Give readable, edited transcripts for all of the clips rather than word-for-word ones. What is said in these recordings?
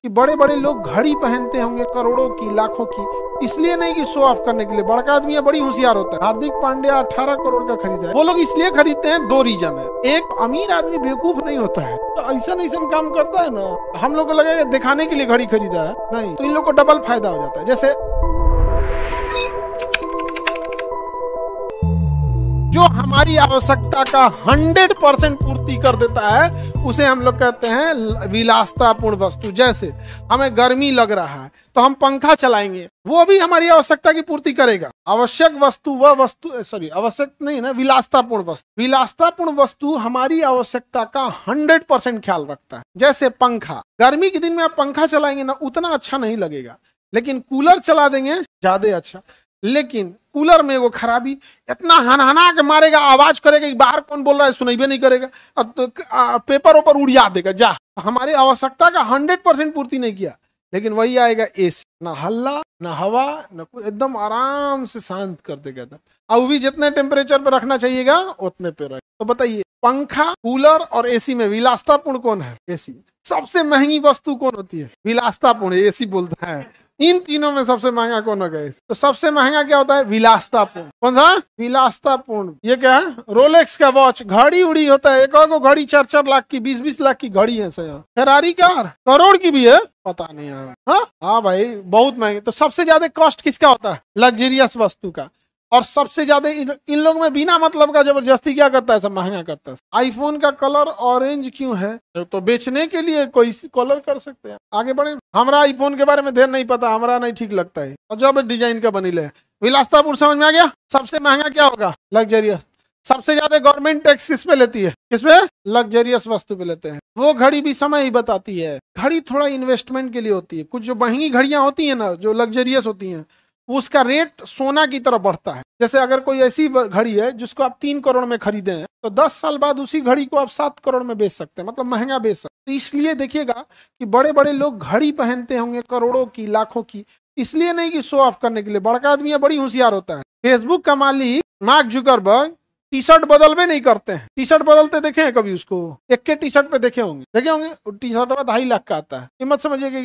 कि बड़े बड़े लोग घड़ी पहनते होंगे करोड़ों की, लाखों की, इसलिए नहीं कि शो ऑफ करने के लिए। बड़का आदमी है, बड़ी होशियार होता है। हार्दिक पांड्या 18 करोड़ का खरीदा है। वो लोग इसलिए खरीदते हैं, दो रीजन है। एक, अमीर आदमी बेवकूफ नहीं होता है, तो ऐसा काम करता है ना, हम लोग को लगेगा दिखाने के लिए घड़ी खरीदा है, नहीं तो इन लोग को डबल फायदा हो जाता है। जैसे जो हमारी आवश्यकता का 100% पूर्ति कर देता है उसे हम लोग कहते हैं विलासतापूर्ण वस्तु। जैसे हमें गर्मी लग रहा है तो हम पंखा चलाएंगे, वो भी हमारी आवश्यकता की पूर्ति करेगा। आवश्यक वस्तु वह वस्तु, सॉरी आवश्यक नहीं ना, विलासतापूर्ण वस्तु। विलासतापूर्ण वस्तु हमारी आवश्यकता का 100% ख्याल रखता है। जैसे पंखा, गर्मी के दिन में आप पंखा चलाएंगे ना, उतना अच्छा नहीं लगेगा, लेकिन कूलर चला देंगे ज्यादा अच्छा। लेकिन कूलर में वो खराबी, इतना हनहना के मारेगा, आवाज करेगा कि बाहर कौन बोल रहा है सुनाई भी नहीं करेगा, अब तो पेपर ऊपर उड़िया देगा। जा, हमारी आवश्यकता का 100% पूर्ति नहीं किया। लेकिन वही आएगा एसी, ना हल्ला ना हवा ना कुछ, एकदम आराम से शांत कर देगा। अब भी जितने टेम्परेचर पे रखना चाहिएगा उतने पे रख। तो बताइए, पंखा, कूलर और एसी में विलासतापूर्ण कौन है? एसी। सबसे महंगी वस्तु कौन होती है? विलासतापूर्ण, एसी बोलता है। इन तीनों में सबसे महंगा कौन होगा? तो सबसे महंगा क्या होता है? विलासतापूर्ण। कौन सा? विलासतापूर्ण। ये क्या है? रोलेक्स का वॉच, घड़ी उड़ी होता है, एक घड़ी 4-4 लाख की, 20-20 लाख की घड़ी है। फेरारी कार करोड़ की भी है, पता नहीं है। हाँ भाई, बहुत महंगे। तो सबसे ज्यादा कॉस्ट किसका होता है? लग्जरियस वस्तु का। और सबसे ज्यादा इन लोग में बिना मतलब का जबरदस्ती क्या करता है? सब महंगा करता है। आईफोन का कलर ऑरेंज क्यों है? तो बेचने के लिए कोई कलर कर सकते हैं। आगे बढ़े। हमरा आईफोन के बारे में ढेर नहीं पता, हमरा नहीं ठीक लगता है, और जब डिजाइन का बनी ले। विलासतापूर्ण समझ में आ गया। सबसे महंगा क्या होगा? लग्जरियस। सबसे ज्यादा गवर्नमेंट टैक्स किस पे लेती है? किस पे? लग्जरियस वस्तु पे लेते हैं। वो घड़ी भी समय ही बताती है। घड़ी थोड़ा इन्वेस्टमेंट के लिए होती है। कुछ जो महंगी घड़ियां होती है ना, जो लग्जरियस होती है, उसका रेट सोना की तरफ बढ़ता है। जैसे अगर कोई ऐसी घड़ी है जिसको आप 3 करोड़ में खरीदे हैं, तो 10 साल बाद उसी घड़ी को आप 7 करोड़ में बेच सकते हैं, मतलब महंगा बेच सकते हैं। तो इसलिए देखिएगा कि बड़े बड़े लोग घड़ी पहनते होंगे करोड़ों की, लाखों की, इसलिए नहीं कि शो ऑफ करने के लिए। बड़का आदमी है, बड़ी होशियार होता है। फेसबुक का मालिक मार्क जुकरबर्ग टी शर्ट बदलवे नहीं करते हैं। टी शर्ट बदलते देखे हैं कभी उसको? एक के टी शर्ट पे देखे होंगे टी शर्ट में 2.5 लाख का आता है। ये मत समझिए कि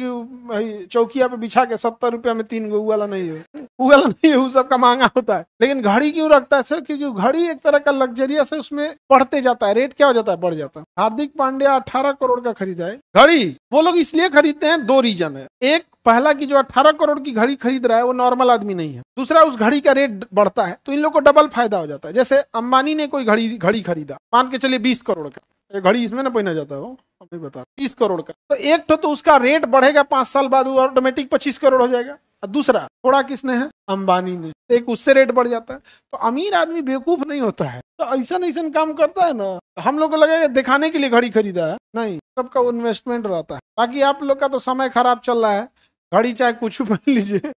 भाई चौकिया पे बिछा के 70 रुपया में 3 गो, वाला नहीं है, वो वाला नहीं है, वो सबका महंगा होता है। लेकिन घड़ी क्यों रखता है सर? क्योंकि घड़ी एक तरह का लग्जरियस है, उसमें बढ़ते जाता है, रेट क्या हो जाता है? बढ़ जाता है। हार्दिक पांड्या 18 करोड़ का खरीदा है घड़ी। वो लोग इसलिए खरीदते हैं, दो रीजन है। एक, पहला कि जो 18 करोड़ की घड़ी खरीद रहा है वो नॉर्मल आदमी नहीं है। दूसरा, उस घड़ी का रेट बढ़ता है, तो इन लोग को डबल फायदा हो जाता है। जैसे अंबानी ने कोई घड़ी खरीदा, मान के चलिए 20 करोड़ का घड़ी, इसमें ना पहना जाता है, वो अभी बता 20 करोड़ का, तो एक तो उसका रेट बढ़ेगा 5 साल बाद, वो ऑटोमेटिक 25 करोड़ हो जाएगा। और दूसरा थोड़ा किसने है? अंबानी ने, एक उससे रेट बढ़ जाता है। तो अमीर आदमी बेवकूफ नहीं होता है, तो ऐसा काम करता है ना, हम लोग को लगेगा दिखाने के लिए घड़ी खरीदा है, नहीं, सबका इन्वेस्टमेंट रहता है। बाकी आप लोग का तो समय खराब चल रहा है, घड़ी चाहे कुछ पहन लीजिए।